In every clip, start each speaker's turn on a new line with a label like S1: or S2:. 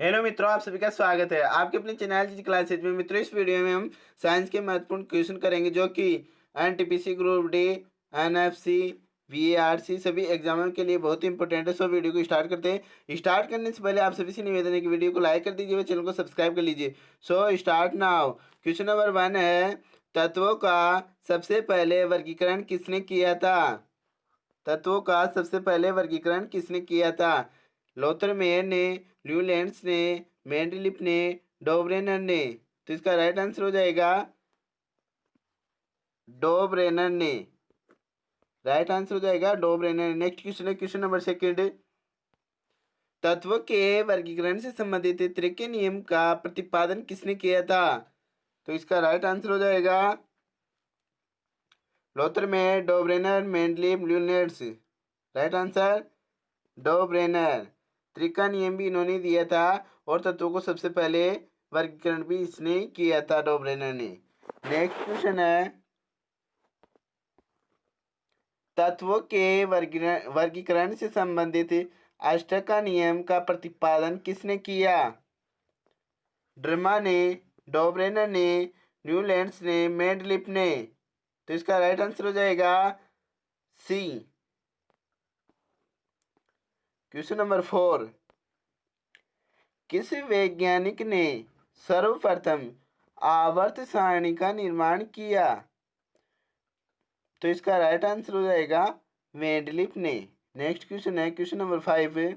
S1: Hello मित्रों, आप सभी का स्वागत है आपके अपने चैनल जी क्लासेज में। मित्रों, इस वीडियो में हम साइंस के महत्वपूर्ण क्वेश्चन करेंगे जो कि एनटीपीसी ग्रुप डी, एनएफसी, वीएआरसी सभी एग्जामों के लिए बहुत ही इंपॉर्टेंट है। सो वीडियो को स्टार्ट करते हैं। स्टार्ट करने से पहले आप सभी से निवेदन है कि वीडियो को लाइक कर दीजिए व चैनल को सब्सक्राइब कर लीजिए। So start now. Question number 1 है, तत्वों का सबसे पहले वर्गीकरण किसने किया था? तत्वों का सबसे पहले वर्गीकरण किसने किया था? लोथरमेयर ने, ल्यूलेंट्स ने, मेंडलीफ ने, डोब्रेनर ने। तो इसका राइट आंसर हो जाएगा डोब्रेनर ने। राइट आंसर हो जाएगा डोब्रेनर। नेक्स्ट क्वेश्चन है क्वेश्चन नंबर 2। तत्व के वर्गीकरण से संबंधित तृतीय नियम का प्रतिपादन किसने किया था? तो इसका राइट आंसर हो जाएगा Lothar Meyer, Dobereiner, Mendeleev, Newlands. Right answer Dobereiner. त्रिका नियम भी इन्होंने दिया था और तत्वों को सबसे पहले वर्गीकरण भी इसने किया था, डोब्रेनर ने। नेक्स्ट क्वेश्चन है, तत्वों के वर्गीकरण से संबंधित अष्टक का नियम का प्रतिपादन किसने किया? ड्रमा ने, डोब्रेनर ने, न्यूलैंड्स ने, मेंडलीफ ने। तो इसका राइट आंसर हो जाएगा सी। Question number 4। किस वैज्ञानिक ने सर्वप्रथम आवर्त सारणी का निर्माण किया? तो इसका राइट आंसर हो जाएगा मेंडलीफ ने। नेक्स्ट क्वेश्चन है क्वेश्चन नंबर 5।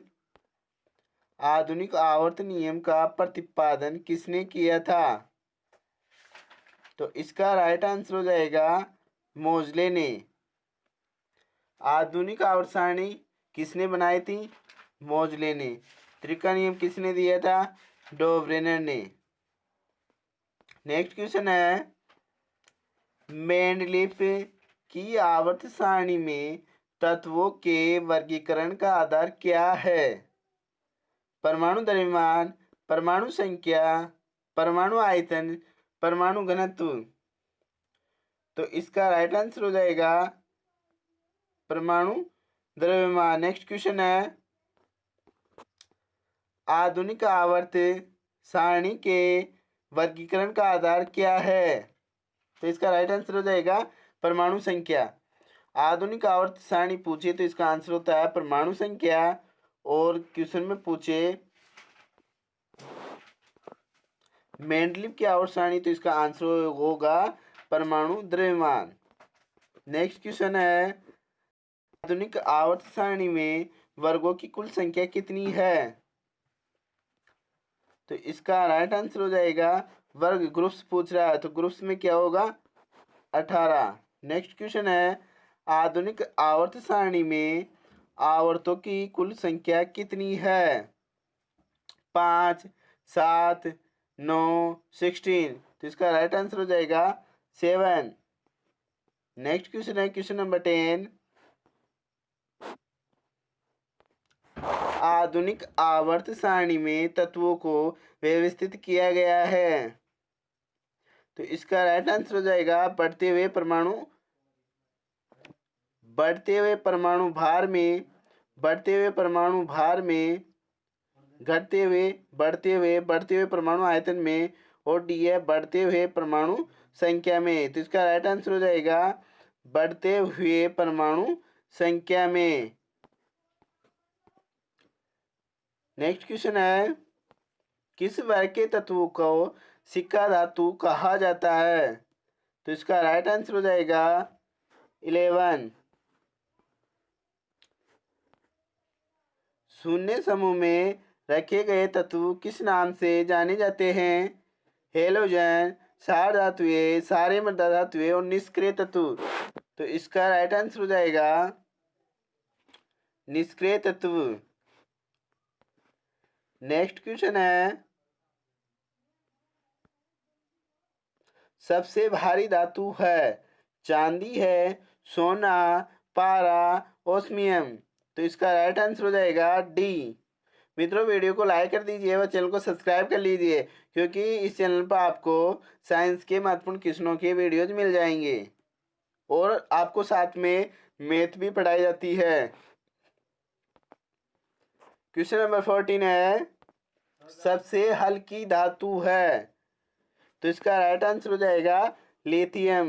S1: आधुनिक आवर्त नियम का प्रतिपादन किसने किया था? तो इसका राइट आंसर हो जाएगा मोजले ने। आधुनिक आवर्त सारणी किसने बनाई थी? मोजले ने। त्रिका नियम किसने दिया था? डोब्रेनर ने। नेक्स्ट क्वेश्चन है, मेंडलीफ की आवर्त सारणी में तत्वों के वर्गीकरण का आधार क्या है? परमाणु द्रव्यमान, परमाणु संख्या, परमाणु आयतन, परमाणु घनत्व। तो इसका राइट आंसर हो जाएगा परमाणु द्रव्यमान। नेक्स्ट क्वेश्चन है, आधुनिक आवर्त सारणी के वर्गीकरण का आधार क्या है? तो इसका राइट आंसर हो जाएगा परमाणु संख्या। आधुनिक आवर्त सारणी पूछे तो इसका आंसर होता है परमाणु संख्या, और क्वेश्चन में पूछे मेंडलीफ की आवर्त सारणी तो इसका आंसर होगा परमाणु द्रव्यमान। नेक्स्ट क्वेश्चन है, आधुनिक आवर्त सारणी में वर्गों की कुल संख्या कितनी है? तो इसका राइट आंसर हो जाएगा, वर्ग ग्रुप्स पूछ रहा है तो ग्रुप्स में क्या होगा? 18। नेक्स्ट क्वेश्चन है, आधुनिक आवर्त सारणी में आवर्तों की कुल संख्या कितनी है? 5, 7, 9, 16। तो इसका राइट आंसर हो जाएगा 7। नेक्स्ट क्वेश्चन है क्वेश्चन नंबर 10। आधुनिक आवर्त सारणी में तत्वों को व्यवस्थित किया गया है। तो इसका राइट आंसर हो जाएगा बढ़ते हुए परमाणु भार में, बढ़ते हुए परमाणु भार में, घटते हुए बढ़ते हुए परमाणु आयतन में, और डी है बढ़ते हुए परमाणु संख्या में। तो इसका राइट आंसर हो जाएगा बढ़ते हुए परमाणु संख्या में। नेक्स्ट क्वेश्चन है, किस वर्ग के तत्वों को सिक्का धातु कहा जाता है? तो इसका राइट आंसर हो जाएगा 11। शून्य समूह में रखे गए तत्व किस नाम से जाने जाते हैं? हेलोजन, सार धातुएं, सारे मृदा धातुएं और निष्क्रिय तत्व। तो इसका राइट आंसर हो जाएगा निष्क्रिय तत्व। नेक्स्ट क्वेश्चन है, सबसे भारी धातु है? चांदी है, सोना, पारा, ओस्मियम। तो इसका राइट आंसर हो जाएगा डी। मित्रों, वीडियो को लाइक कर दीजिए व चैनल को सब्सक्राइब कर लीजिए, क्योंकि इस चैनल पर आपको साइंस के महत्वपूर्ण क्वेश्चनों के वीडियोज मिल जाएंगे और आपको साथ में मैथ भी पढ़ाई जाती है। क्वेश्चन नंबर 14 है, सबसे हल्की धातु है? तो इसका राइट आंसर हो जाएगा लिथियम।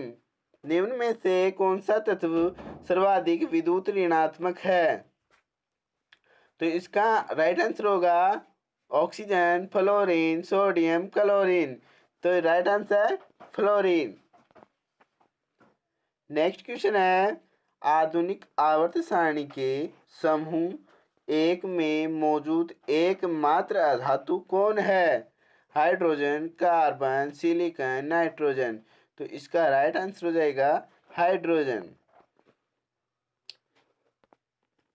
S1: निम्न में से कौन सा तत्व सर्वाधिक विद्युत ऋणात्मक है? तो इसका राइट आंसर होगा ऑक्सीजन, फ्लोरीन, सोडियम, क्लोरीन। तो right answer fluorine. Next question है, आधुनिक आवर्त सारणी के समूह एक में मौजूद एकमात्र धातु कौन है? Hydrogen, carbon, silicon, nitrogen. तो इसका राइट आंसर हो जाएगा हाइड्रोजन।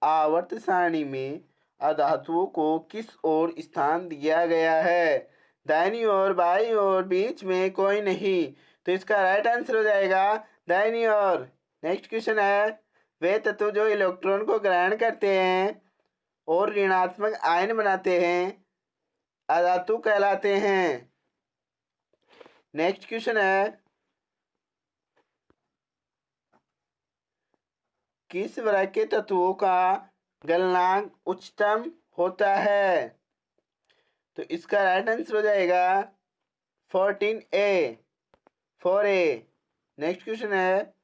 S1: आवर्त सारणी में अधातुओं को किस ओर स्थान दिया गया है? दाहिनी ओर, बाईं ओर, बीच में कोई नहीं। तो इसका राइट आंसर हो जाएगा दाहिनी ओर। नेक्स्ट क्वेश्चन है, वे तत्व जो इलेक्ट्रॉन को ग्रहण करते हैं और ऋणात्मक आयन बनाते हैं अधातु कहलाते हैं। नेक्स्ट क्वेश्चन है, किस वर्ग के तत्वों का गलनांक उच्चतम होता है? तो इसका राइट आंसर हो जाएगा 14A, 4A। नेक्स्ट क्वेश्चन है,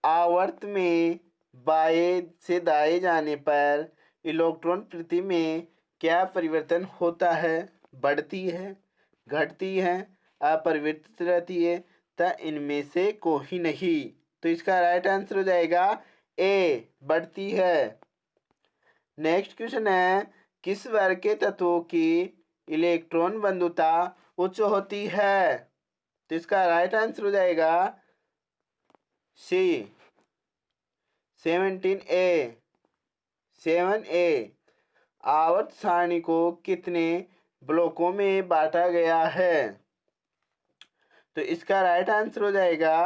S1: आवर्त में बाएं से दाएं जाने पर इलेक्ट्रॉन प्रति में क्या परिवर्तन होता है? बढ़ती है, घटती है, अपरिवर्तित रहती है, तो इनमें से कोई नहीं। तो इसका राइट आंसर हो जाएगा ए, बढ़ती है। नेक्स्ट क्वेश्चन है, किस वर्ग के तत्वों की इलेक्ट्रॉन बंधुता उच्च होती है? तो इसका राइट आंसर हो जाएगा सी, 17A, 7A। आवर्त सारणी को कितने ब्लॉकों में बांटा गया है? तो इसका राइट आंसर हो जाएगा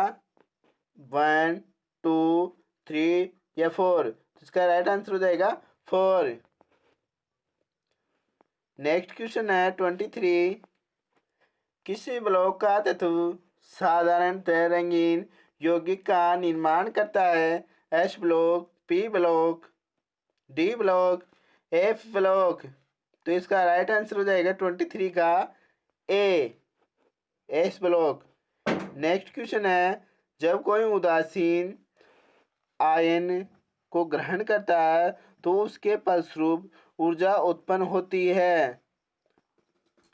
S1: 1, 2, 3 या 4। तो इसका राइट आंसर हो जाएगा 4। नेक्स्ट क्वेश्चन है 23, किसी ब्लॉक का तत्व साधारणतः रंगीन यौगिक का निर्माण करता है? S block, P block, D block, F block. तो इसका राइट आंसर हो जाएगा 23 का ए, एस ब्लॉक। नेक्स्ट क्वेश्चन है, जब कोई उदासीन आयन को ग्रहण करता है तो उसके फलस्वरूप ऊर्जा उत्पन्न होती है।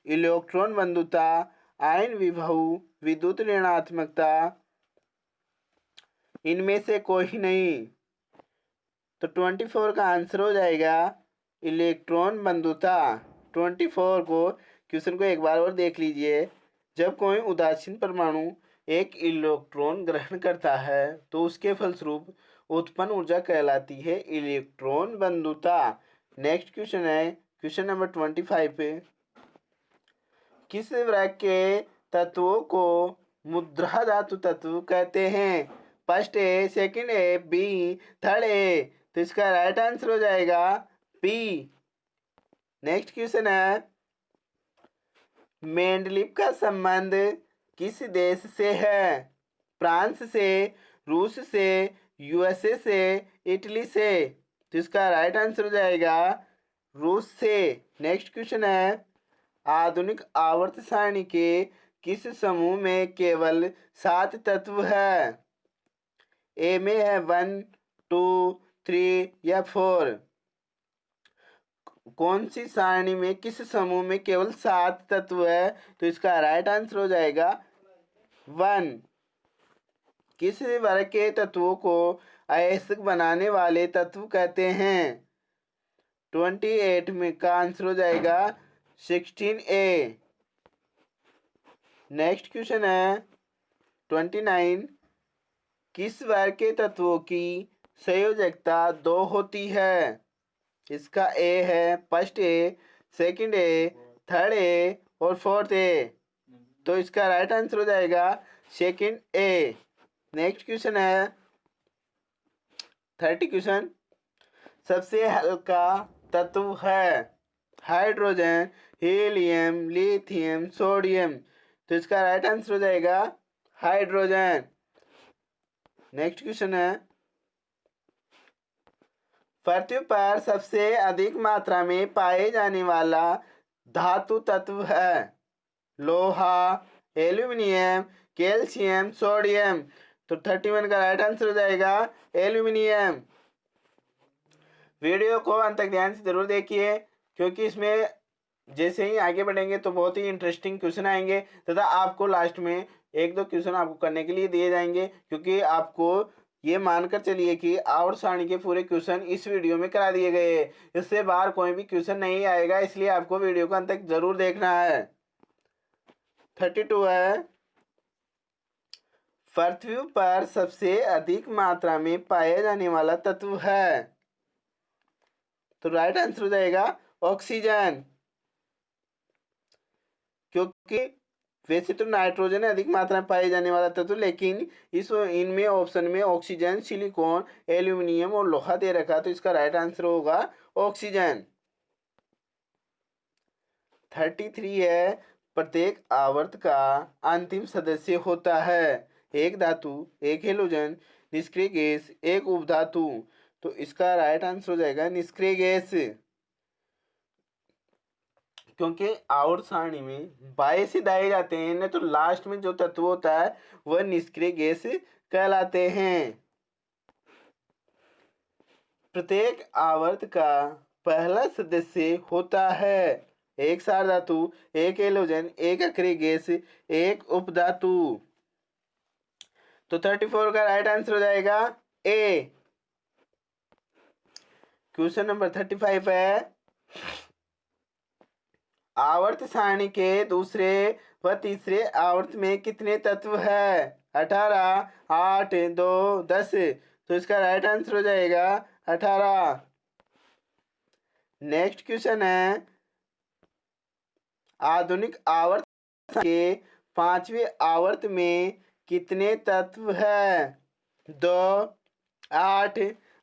S1: इलेक्ट्रॉन बंधुता, आयन विभव, विद्युत ऋणात्मकता, इनमें से कोई नहीं। तो 24 का आंसर हो जाएगा इलेक्ट्रॉन बंधुता। 24 को क्वेश्चन को एक बार और देख लीजिए। जब कोई उदासीन परमाणु एक इलेक्ट्रॉन ग्रहण करता है तो उसके फलस्वरूप उत्पन्न ऊर्जा कहलाती है इलेक्ट्रॉन बंधुता। नेक्स्ट क्वेश्चन है क्वेश्चन नंबर 25 पे, किस वर्ग के तत्वों को मुद्रा धातु तत्व कहते हैं? First A, second A, B, third A. तो इसका राइट आंसर हो जाएगा बी। नेक्स्ट क्वेश्चन है, मेंडलीव का संबंध किस देश से है? फ्रांस से, रूस से, यूएसए से, इटली से। तो इसका राइट आंसर हो जाएगा रूस से। नेक्स्ट क्वेश्चन है, आधुनिक आवर्त सारणी के किस समूह में केवल 7 तत्व है? ए में है 1, 2, 3 या 4। कौन सी सारणी में किस समूह में केवल 7 तत्व है? तो इसका राइट आंसर हो जाएगा 1। किस वर्ग के तत्वों को अयस्क बनाने वाले तत्व कहते हैं? 28 में का आंसर हो जाएगा 16A। नेक्स्ट क्वेश्चन है 29, किस वर्ग के तत्वों की संयोजकता 2 होती है? इसका ए है first A, second A, third A और फोर्थ ए। तो इसका राइट आंसर हो जाएगा सेकंड ए। नेक्स्ट क्वेश्चन है 30 क्वेश्चन, सबसे हल्का तत्व है? Hydrogen, helium, lithium, sodium. तो इसका राइट आंसर हो जाएगा हाइड्रोजन। नेक्स्ट क्वेश्चन है, पृथ्वी पर सबसे अधिक मात्रा में पाए जाने वाला धातु तत्व है? लोहा, एल्यूमिनियम, कैल्शियम, सोडियम। तो 31 का राइट आंसर हो जाएगा एल्यूमिनियम। वीडियो को अंत तक ध्यान से जरूर देखिए, क्योंकि इसमें जैसे ही आगे बढ़ेंगे तो बहुत ही इंटरेस्टिंग क्वेश्चन आएंगे, तथा आपको लास्ट में एक दो क्वेश्चन आपको करने के लिए दिए जाएंगे, क्योंकि आपको ये मानकर चलिए कि आवर्त सारणी के पूरे क्वेश्चन इस वीडियो में करा दिए गए हैं। इससे बाहर कोई भी क्वेश्चन नहीं आएगा, इसलिए आपको वीडियो को अंत तक जरूर देखना है। 32 है, पृथ्वी पर सबसे अधिक मात्रा में पाया जाने वाला तत्व है? तो राइट आंसर हो जाएगा ऑक्सीजन, क्योंकि वैसे तो नाइट्रोजन है अधिक मात्रा में पाए जाने वाला तत्व, लेकिन इनमें ऑप्शन में ऑक्सीजन, सिलिकॉन, एल्यूमिनियम और लोहा दे रखा, तो इसका राइट आंसर होगा ऑक्सीजन। 33 है, प्रत्येक आवर्त का अंतिम सदस्य होता है? एक धातु, एक हेलोजन, निष्क्रिय गैस, एक उपधातु। तो इसका राइट आंसर हो जाएगा निष्क्रिय गैस, क्योंकि आवर्त सारणी में बाएं से दाएं जाते हैं ना, तो लास्ट में जो तत्व होता है वह निष्क्रिय गैस कहलाते हैं। प्रत्येक आवर्त का पहला सदस्य होता है? एक सार धातु, एक हेलोजन, एक अक्रिय गैस, एक उपधातु। तो 34 का राइट आंसर हो जाएगा ए। क्वेश्चन नंबर 35 है, आवर्त सारणी के दूसरे व तीसरे आवर्त में कितने तत्व है? 18, 8, 2, 10। तो इसका राइट आंसर हो जाएगा 18। नेक्स्ट क्वेश्चन है, आधुनिक आवर्त के पांचवें आवर्त में कितने तत्व है? 2, 8,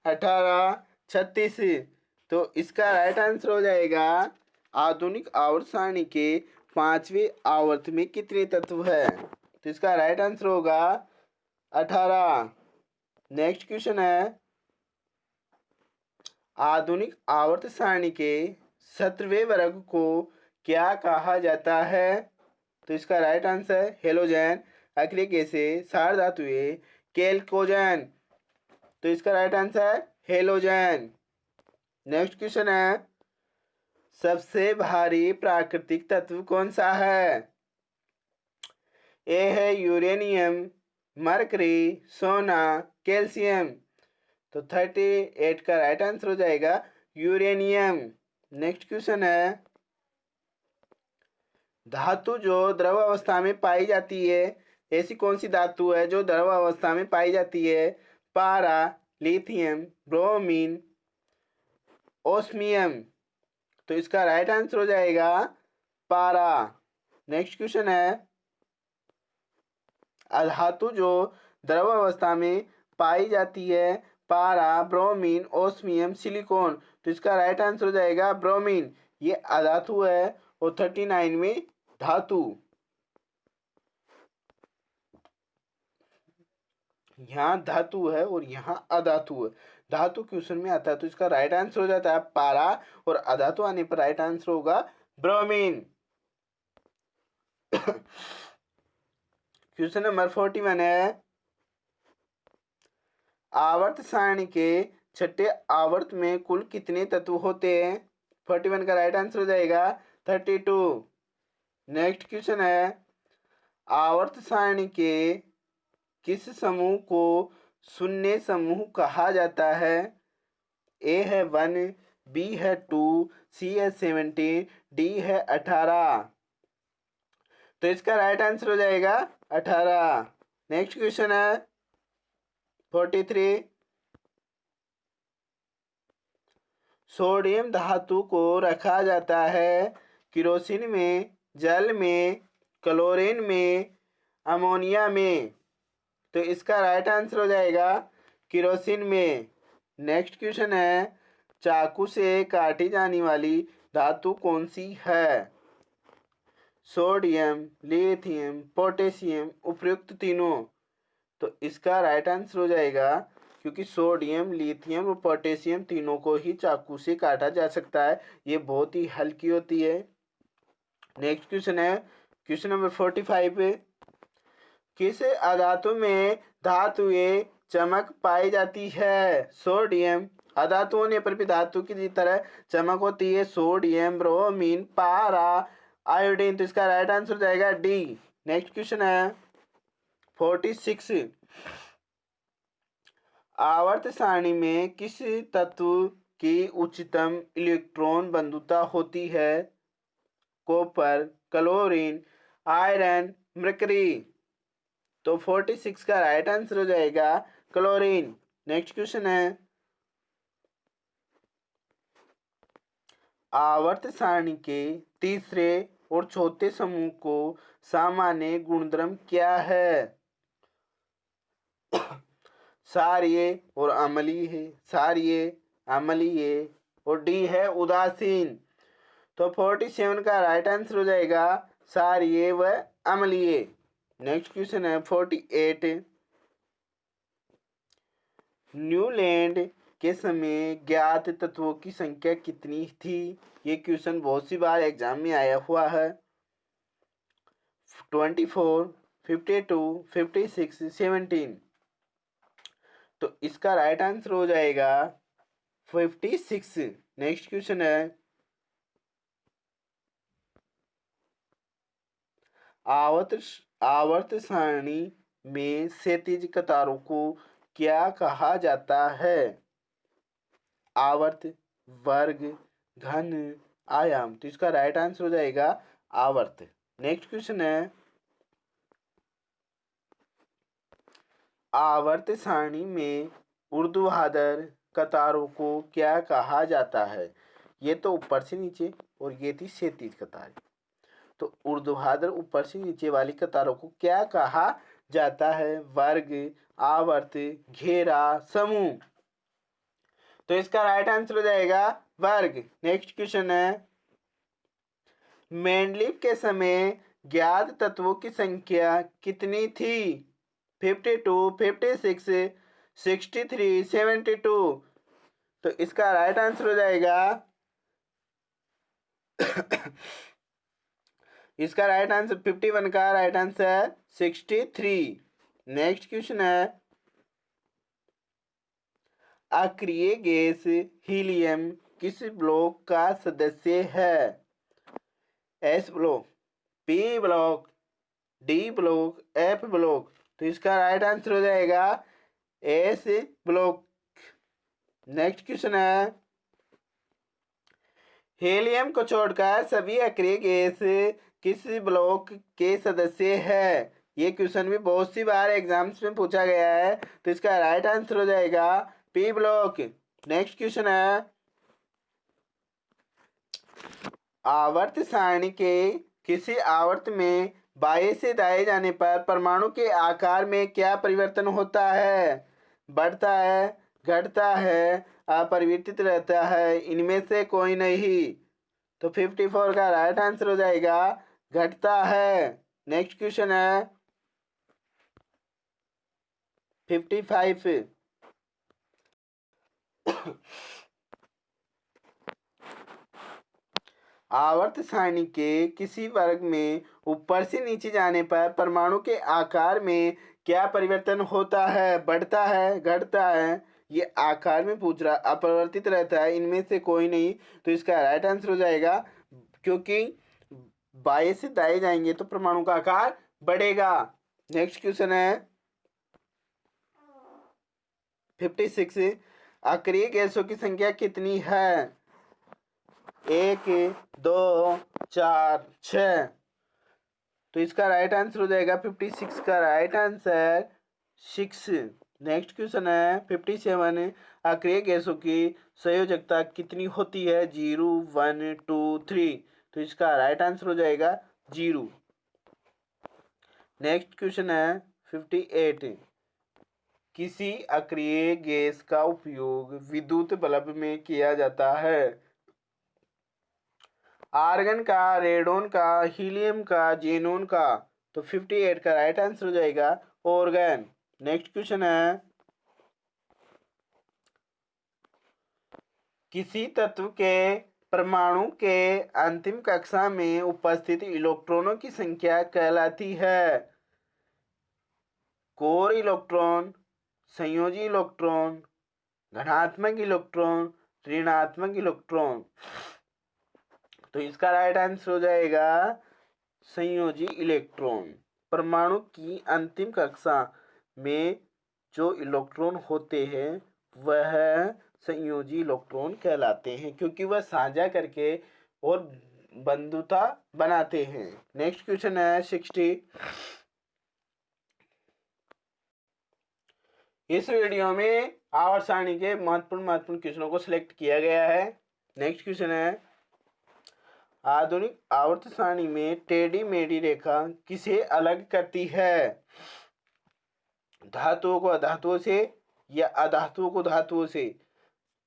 S1: 18, 36। तो इसका राइट आंसर हो जाएगा आधुनिक आवर्त सारणी के पांचवें आवर्त में कितने तत्व है? तो इसका राइट आंसर होगा 18। नेक्स्ट क्वेश्चन है, आधुनिक आवर्त सारणी के 17वें वर्ग को क्या कहा जाता है? तो इसका राइट आंसर है हेलोजन, अक्रिय गैसें, क्षार धातुएं, कैल्कोजन। तो इसका राइट आंसर है हेलोजन। नेक्स्ट क्वेश्चन है, सबसे भारी प्राकृतिक तत्व कौन सा है? ए है यूरेनियम, मरकरी, सोना, कैल्शियम। तो 38 का राइट आंसर हो जाएगा यूरेनियम। नेक्स्ट क्वेश्चन है, धातु जो द्रव अवस्था में पाई जाती है, ऐसी कौन सी धातु है जो द्रव अवस्था में पाई जाती है? पारा, लिथियम, ब्रोमीन, ओस्मियम। तो इसका राइट आंसर हो जाएगा पारा। नेक्स्ट क्वेश्चन है, धातु जो द्रव अवस्था में पाई जाती है? पारा, ब्रोमीन, ओस्मियम, सिलिकॉन। तो इसका राइट आंसर हो जाएगा ब्रोमीन, ये अधातु है। और 39 में धातु, यहाँ धातु है और यहाँ अधातु है। धातु क्वेश्चन में आता है तो इसका राइट आंसर हो जाता है पारा, और अधातु आने पर राइट आंसर होगा ब्रोमीन। क्वेश्चन नंबर 41 है, आवर्त सारणी के छठे आवर्त में कुल कितने तत्व होते हैं? 41 का राइट आंसर हो जाएगा 32। नेक्स्ट क्वेश्चन है, आवर्त सारणी के किस समूह को शून्य समूह कहा जाता है? ए है 1, बी है 2, सी है 17, डी है 18। तो इसका राइट आंसर हो जाएगा 18। नेक्स्ट क्वेश्चन है 43, सोडियम धातु को रखा जाता है केरोसिन में, जल में, क्लोरीन में, अमोनिया में। तो इसका राइट आंसर हो जाएगा केरोसिन में। नेक्स्ट क्वेश्चन है, चाकू से काटी जाने वाली धातु कौन सी है? सोडियम, लिथियम, पोटेशियम, उपयुक्त तीनों। तो इसका राइट आंसर हो जाएगा, क्योंकि सोडियम, लिथियम और पोटेशियम तीनों को ही चाकू से काटा जा सकता है, ये बहुत ही हल्की होती है। नेक्स्ट क्वेश्चन है क्वेश्चन नंबर 45। किस अधातु में धातुएं चमक पाई जाती है? सोडियम। अधातु होने पर भी धातु की तरह चमक होती है। सोडियम, ब्रोमीन, पारा, आयोडीन। तो इसका राइट आंसर हो जाएगा डी। नेक्स्ट क्वेश्चन है 46। आवर्त सारणी में किस तत्व की उच्चतम इलेक्ट्रॉन बंधुता होती है? Copper, chlorine, iron, mercury. तो 46 का राइट आंसर हो जाएगा क्लोरीन। नेक्स्ट क्वेश्चन है आवर्त सारणी के तीसरे और चौथे समूह को सामान्य गुणधर्म क्या है? क्षारीय और अम्लीय है, क्षारीय, अम्लीय, और डी है उदासीन। तो 47 का राइट आंसर हो जाएगा क्षारीय व अम्लीय। नेक्स्ट क्वेश्चन है 48। न्यूलैंड के समय ज्ञात तत्वों की संख्या कितनी थी? ये क्वेश्चन बहुत सी बार एग्जाम में आया हुआ है। 24, 52, 56, 17। तो इसका राइट आंसर हो जाएगा 56। नेक्स्ट क्वेश्चन है आवर्त सारणी में क्षैतिज कतारों को क्या कहा जाता है? आवर्त, वर्ग, घन, आयाम। तो इसका राइट आंसर हो जाएगा आवर्त। नेक्स्ट क्वेश्चन है आवर्त सारणी में ऊर्ध्वाधर कतारों को क्या कहा जाता है? ये तो ऊपर से नीचे और ये थी क्षैतिज कतार। तो ऊर्ध्वाधर ऊपर से नीचे वाली कतारों को क्या कहा जाता है? वर्ग, आवर्त, घेरा, समूह। तो इसका राइट आंसर हो जाएगा वर्ग। नेक्स्ट क्वेश्चन है मेंडलीव के समय ज्ञात तत्वों की संख्या कितनी थी? 52, 56, 63, 72। तो इसका राइट आंसर हो जाएगा इसका राइट आंसर 51 का राइट आंसर 63। नेक्स्ट क्वेश्चन है अक्रिय गैस हीलियम किस ब्लॉक का सदस्य है? S block, P block, D block, F block. तो इसका राइट आंसर हो जाएगा एस ब्लॉक। नेक्स्ट क्वेश्चन है हीलियम को छोड़कर सभी अक्रिय गैस किस ब्लॉक के सदस्य है? ये क्वेश्चन भी बहुत सी बार एग्जाम्स में पूछा गया है। तो इसका राइट आंसर हो जाएगा पी ब्लॉक। नेक्स्ट क्वेश्चन है आवर्त सारणी के किसी आवर्त में बाएं से दाएं जाने पर परमाणु के आकार में क्या परिवर्तन होता है? बढ़ता है, घटता है, अपरिवर्तित रहता है, इनमें से कोई नहीं। तो 54 का राइट आंसर हो जाएगा घटता है। नेक्स्ट क्वेश्चन है 55। आवर्त सारणी के किसी वर्ग में ऊपर से नीचे जाने पर परमाणु के आकार में क्या परिवर्तन होता है? बढ़ता है, घटता है, ये आकार में पूछ रहा, अपरिवर्तित रहता है, इनमें से कोई नहीं। तो इसका राइट आंसर हो जाएगा क्योंकि बाएं से दाएं जाएंगे तो परमाणु का आकार बढ़ेगा। नेक्स्ट क्वेश्चन है 56। अक्रिय गैसों की संख्या कितनी है? 1, 2, 4, 6। तो इसका राइट आंसर हो जाएगा 56 का राइट आंसर 6। नेक्स्ट क्वेश्चन है 57। अक्रिय गैसों की संयोजकता कितनी होती है? 0, 1, 2, 3। तो इसका राइट आंसर हो जाएगा 0। नेक्स्ट क्वेश्चन है 58। किसी अक्रिय गैस का उपयोग विद्युत बल्ब में किया जाता है? आर्गन का, रेडोन का, हीलियम का, जेनोन का। तो 58 का राइट आंसर हो जाएगा ऑर्गन। नेक्स्ट क्वेश्चन है किसी तत्व के परमाणु के अंतिम कक्षा में उपस्थित इलेक्ट्रॉनों की संख्या कहलाती है? कोर इलेक्ट्रॉन, संयोजी इलेक्ट्रॉन, धनात्मक इलेक्ट्रॉन, ऋणात्मक इलेक्ट्रॉन। तो इसका राइट आंसर हो जाएगा संयोजी इलेक्ट्रॉन। परमाणु की अंतिम कक्षा में जो इलेक्ट्रॉन होते हैं वह संयोजी इलेक्ट्रॉन कहलाते हैं, क्योंकि वह साझा करके और बंधुता बनाते हैं। नेक्स्ट क्वेश्चन है 60। इस वीडियो में आवर्त सारणी के महत्वपूर्ण क्वेश्चनों को सिलेक्ट किया गया है। नेक्स्ट क्वेश्चन है, आधुनिक आवर्त सारणी में टेढ़ी मेढ़ी रेखा किसे अलग करती है? धातुओं को अधातुओं से या अधातुओं को धातुओं से?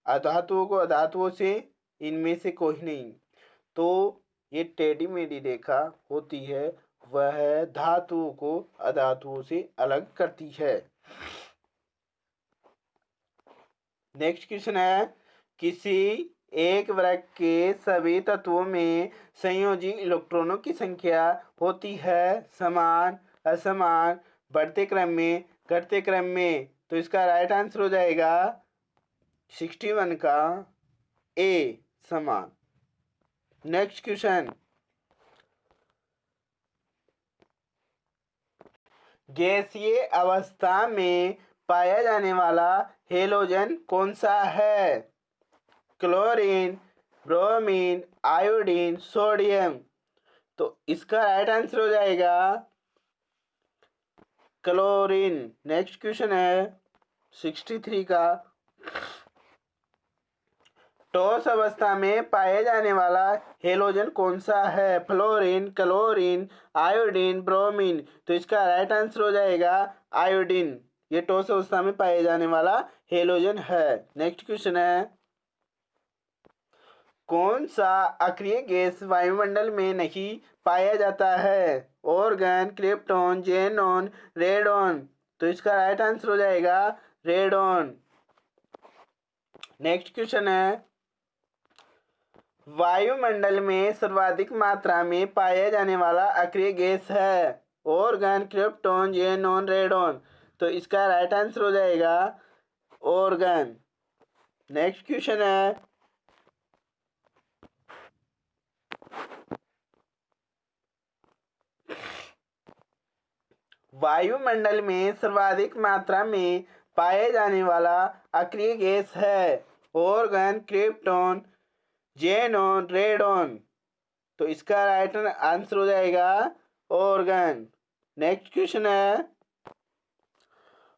S1: अधातुओं को अधातुओं से, इनमें से कोई नहीं। तो ये टेढ़ी मेढ़ी रेखा होती है वह धातुओं को अधातुओं से अलग करती है। नेक्स्ट क्वेश्चन है, किसी एक वृत्त के सभी तत्वों में संयोजी इलेक्ट्रॉनों की संख्या होती है समान, असमान, बढ़ते क्रम में, घटते क्रम में? तो इसका राइट आंसर हो जाएगा 61 का ए, समान। नेक्स्ट क्वेश्चन, गैसीय अवस्था में पाया जाने वाला हेलोजन कौन सा है? Chlorine, bromine, iodine, sodium? तो इसका राइट आंसर हो जाएगा क्लोरीन। नेक्स्ट क्वेश्चन है 63 का, ठोस अवस्था में पाए जाने वाला हेलोजन कौन सा है? Fluorine, chlorine, iodine, bromine? तो इसका राइट आंसर हो जाएगा आयोडीन। ये ठोस अवस्था में पाए जाने वाला हेलोजन है। नेक्स्ट क्वेश्चन है, कौन सा अक्रिय गैस वायुमंडल में नहीं पाया जाता है? Organ, krypton, xenon, radon? तो इसका राइट आंसर हो जाएगा रेडॉन। नेक्स्ट क्वेश्चन है, वायुमंडल में सर्वाधिक मात्रा में पाया जाने वाला अक्रिय गैस है? Organ, krypton, xenon, radon? तो इसका राइट आंसर हो जाएगा ऑर्गन। नेक्स्ट क्वेश्चन है, वायुमंडल में सर्वाधिक मात्रा में पाए जाने वाला अक्रिय गैस है? Organ, krypton, xenon, radon? तो इसका राइट आंसर हो जाएगा ऑर्गन। नेक्स्ट क्वेश्चन है,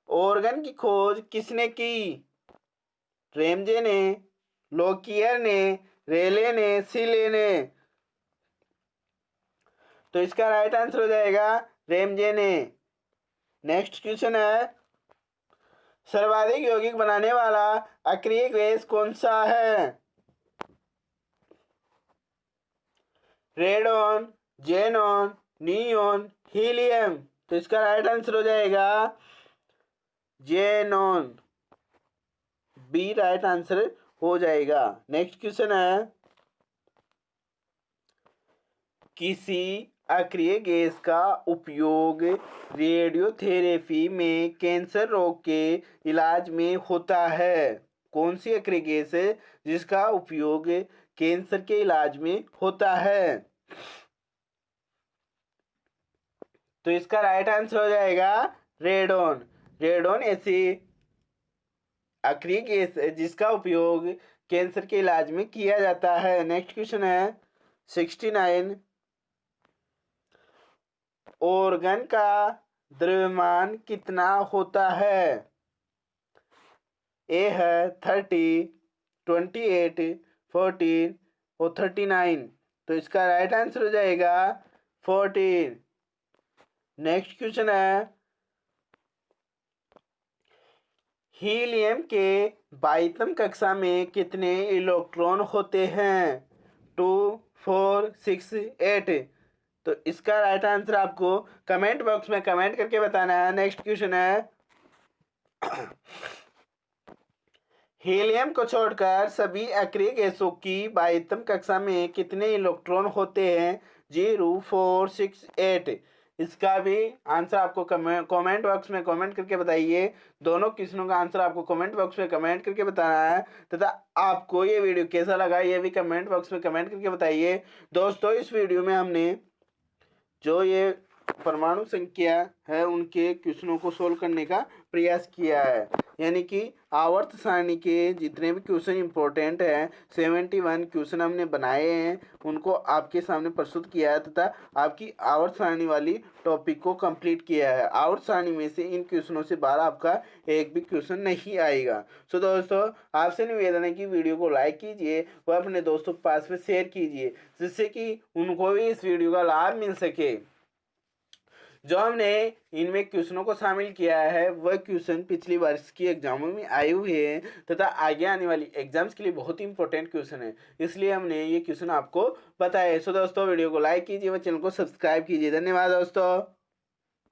S1: ऑर्गन की खोज किसने की? रेमजे ने, लोकियर ने, रेले ने, सीले ने? तो इसका राइट आंसर हो जाएगा रेमजे ने। नेक्स्ट क्वेश्चन है, सर्वाधिक यौगिक बनाने वाला अक्रिय गैस कौन सा है? Radon, xenon, neon, helium? तो इसका राइट आंसर हो जाएगा जेनॉन, बी राइट आंसर हो जाएगा। नेक्स्ट क्वेश्चन है, किसी अक्रिय गैस का उपयोग रेडियोथेरेपी में कैंसर रोग के इलाज में होता है? कौन सी अक्रिय गैस है जिसका उपयोग कैंसर के इलाज में होता है? तो इसका राइट आंसर हो जाएगा रेडॉन। रेडॉन ऐसी अक्रिय गैस है जिसका उपयोग कैंसर के इलाज में किया जाता है। नेक्स्ट क्वेश्चन है 69, ऑर्गन का द्रव्यमान कितना होता है? ए है 30, 28, 14 और 39? तो इसका राइट आंसर हो जाएगा 14। नेक्स्ट क्वेश्चन है, हीलियम के 22वें कक्षा में कितने इलेक्ट्रॉन होते हैं? 2, 4, 6, 8? तो इसका राइट आंसर आपको कमेंट बॉक्स में कमेंट करके बताना है। नेक्स्ट क्वेश्चन है, हीलियम को छोड़कर सभी एक्रिय गैसों की बाह्यतम कक्षा में कितने इलेक्ट्रॉन होते हैं? 0, 4, 6, 8। इसका भी आंसर आपको कमेंट बॉक्स में कमेंट करके बताइए। दोनों क्वेश्चनों का आंसर आपको कमेंट बॉक्स में कमेंट करके बताना है तथा आपको ये वीडियो कैसा लगा ये भी कमेंट बॉक्स में कमेंट करके बताइए। दोस्तों, इस वीडियो में हमने जो ये परमाणु संख्या है उनके क्वेश्चनों को सोल्व करने का प्रयास किया है, यानी कि आवर्त सारणी के जितने भी क्वेश्चन इंपॉर्टेंट हैं 71 क्वेश्चन हमने बनाए हैं, उनको आपके सामने प्रस्तुत किया है तथा आपकी आवर्त सारणी वाली टॉपिक को कंप्लीट किया है। आवर्त सारणी में से इन क्वेश्चनों से बाहर आपका एक भी क्वेश्चन नहीं आएगा। सो दोस्तों, आपसे निवेदन है कि वीडियो को लाइक कीजिए व अपने दोस्तों के पास में शेयर कीजिए, जिससे कि उनको भी इस वीडियो का लाभ मिल सके। जो हमने इनमें क्वेश्चनों को शामिल किया है वह क्वेश्चन पिछली वर्ष की एग्जामों में आए हुए हैं तथा आगे आने वाली एग्जाम्स के लिए बहुत ही इंपॉर्टेंट क्वेश्चन है, इसलिए हमने ये क्वेश्चन आपको बताया है। सो दोस्तों, वीडियो को लाइक कीजिए व चैनल को सब्सक्राइब कीजिए। धन्यवाद दोस्तों।